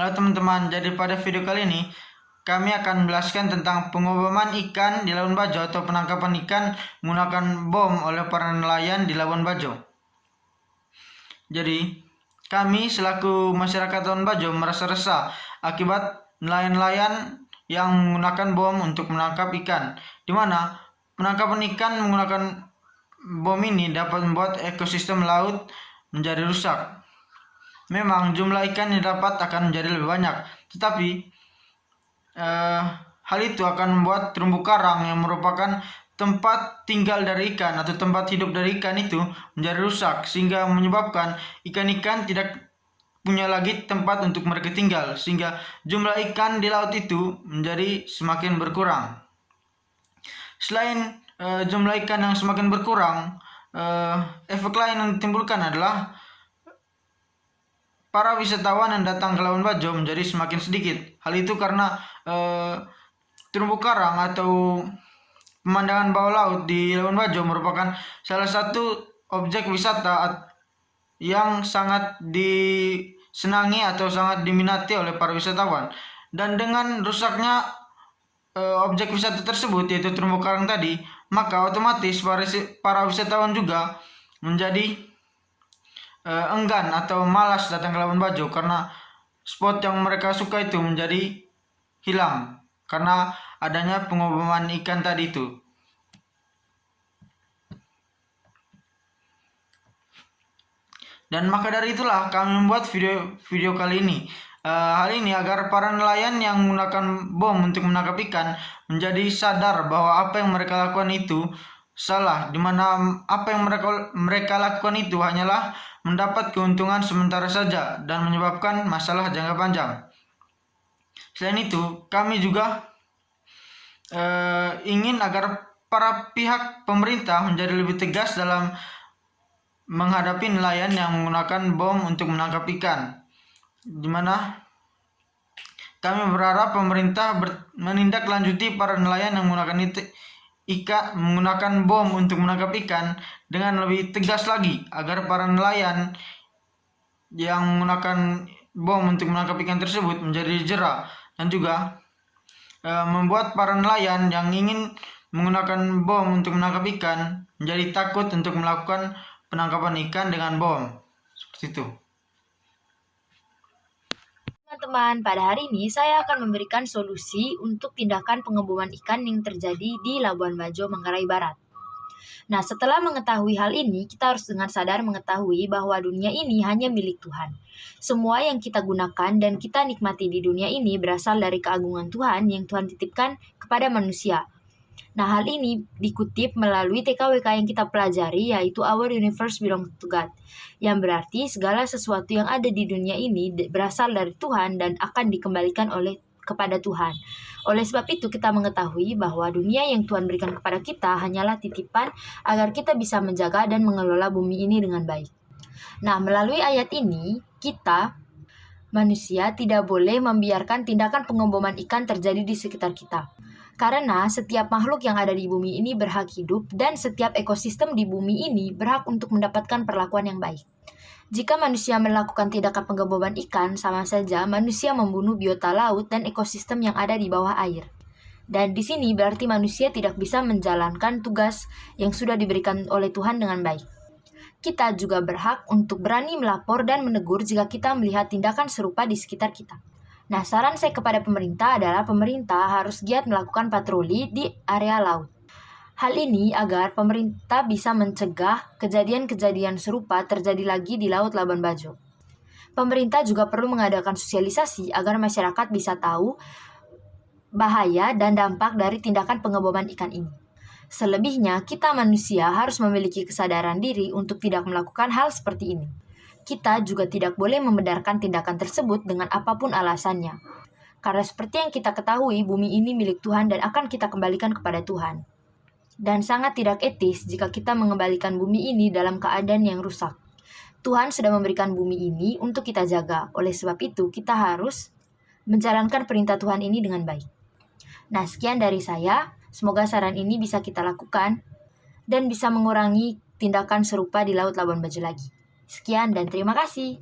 Halo teman-teman, jadi pada video kali ini kami akan menjelaskan tentang pengoboman ikan di Labuan Bajo atau penangkapan ikan menggunakan bom oleh para nelayan di Labuan Bajo. Jadi, kami selaku masyarakat Labuan Bajo merasa resah akibat nelayan-nelayan yang menggunakan bom untuk menangkap ikan, di mana penangkapan ikan menggunakan bom ini dapat membuat ekosistem laut menjadi rusak. Memang jumlah ikan yang dapat akan menjadi lebih banyak, tetapi hal itu akan membuat terumbu karang yang merupakan tempat tinggal dari ikan atau tempat hidup dari ikan itu menjadi rusak, sehingga menyebabkan ikan-ikan tidak punya lagi tempat untuk mereka tinggal, sehingga jumlah ikan di laut itu menjadi semakin berkurang. Selain jumlah ikan yang semakin berkurang, efek lain yang ditimbulkan adalah para wisatawan yang datang ke Labuan Bajo menjadi semakin sedikit. Hal itu karena terumbu karang atau pemandangan bawah laut di Labuan Bajo merupakan salah satu objek wisata yang sangat disenangi atau sangat diminati oleh para wisatawan. Dan dengan rusaknya objek wisata tersebut, yaitu terumbu karang tadi, maka otomatis para wisatawan juga menjadi enggan atau malas datang ke Labuan Bajo karena spot yang mereka suka itu menjadi hilang karena adanya pengoboman ikan tadi itu. Dan maka dari itulah kami membuat video kali ini. Hal ini agar para nelayan yang menggunakan bom untuk menangkap ikan menjadi sadar bahwa apa yang mereka lakukan itu salah, dimana apa yang mereka lakukan itu hanyalah mendapat keuntungan sementara saja dan menyebabkan masalah jangka panjang. Selain itu, kami juga ingin agar para pihak pemerintah menjadi lebih tegas dalam menghadapi nelayan yang menggunakan bom untuk menangkap ikan, dimana kami berharap pemerintah menindaklanjuti para nelayan yang menggunakan bom untuk menangkap ikan dengan lebih tegas lagi, agar para nelayan yang menggunakan bom untuk menangkap ikan tersebut menjadi jera, dan juga membuat para nelayan yang ingin menggunakan bom untuk menangkap ikan menjadi takut untuk melakukan penangkapan ikan dengan bom. Seperti itu. Teman-teman, pada hari ini saya akan memberikan solusi untuk tindakan pengeboman ikan yang terjadi di Labuan Bajo, Manggarai Barat. Nah, setelah mengetahui hal ini, kita harus dengan sadar mengetahui bahwa dunia ini hanya milik Tuhan. Semua yang kita gunakan dan kita nikmati di dunia ini berasal dari keagungan Tuhan yang Tuhan titipkan kepada manusia. Nah, hal ini dikutip melalui TKWK yang kita pelajari, yaitu Our Universe Belongs to God, yang berarti segala sesuatu yang ada di dunia ini berasal dari Tuhan dan akan dikembalikan kepada Tuhan. Oleh sebab itu, kita mengetahui bahwa dunia yang Tuhan berikan kepada kita hanyalah titipan agar kita bisa menjaga dan mengelola bumi ini dengan baik. Nah, melalui ayat ini, kita manusia tidak boleh membiarkan tindakan pengeboman ikan terjadi di sekitar kita. Karena setiap makhluk yang ada di bumi ini berhak hidup dan setiap ekosistem di bumi ini berhak untuk mendapatkan perlakuan yang baik. Jika manusia melakukan tindakan pengeboman ikan, sama saja manusia membunuh biota laut dan ekosistem yang ada di bawah air. Dan di sini berarti manusia tidak bisa menjalankan tugas yang sudah diberikan oleh Tuhan dengan baik. Kita juga berhak untuk berani melapor dan menegur jika kita melihat tindakan serupa di sekitar kita. Nah, saran saya kepada pemerintah adalah pemerintah harus giat melakukan patroli di area laut. Hal ini agar pemerintah bisa mencegah kejadian-kejadian serupa terjadi lagi di Laut Labuan Bajo. Pemerintah juga perlu mengadakan sosialisasi agar masyarakat bisa tahu bahaya dan dampak dari tindakan pengeboman ikan ini. Selebihnya, kita manusia harus memiliki kesadaran diri untuk tidak melakukan hal seperti ini. Kita juga tidak boleh membenarkan tindakan tersebut dengan apapun alasannya. Karena seperti yang kita ketahui, bumi ini milik Tuhan dan akan kita kembalikan kepada Tuhan. Dan sangat tidak etis jika kita mengembalikan bumi ini dalam keadaan yang rusak. Tuhan sudah memberikan bumi ini untuk kita jaga. Oleh sebab itu, kita harus menjalankan perintah Tuhan ini dengan baik. Nah, sekian dari saya. Semoga saran ini bisa kita lakukan dan bisa mengurangi tindakan serupa di Laut Labuan Bajo lagi. Sekian dan terima kasih.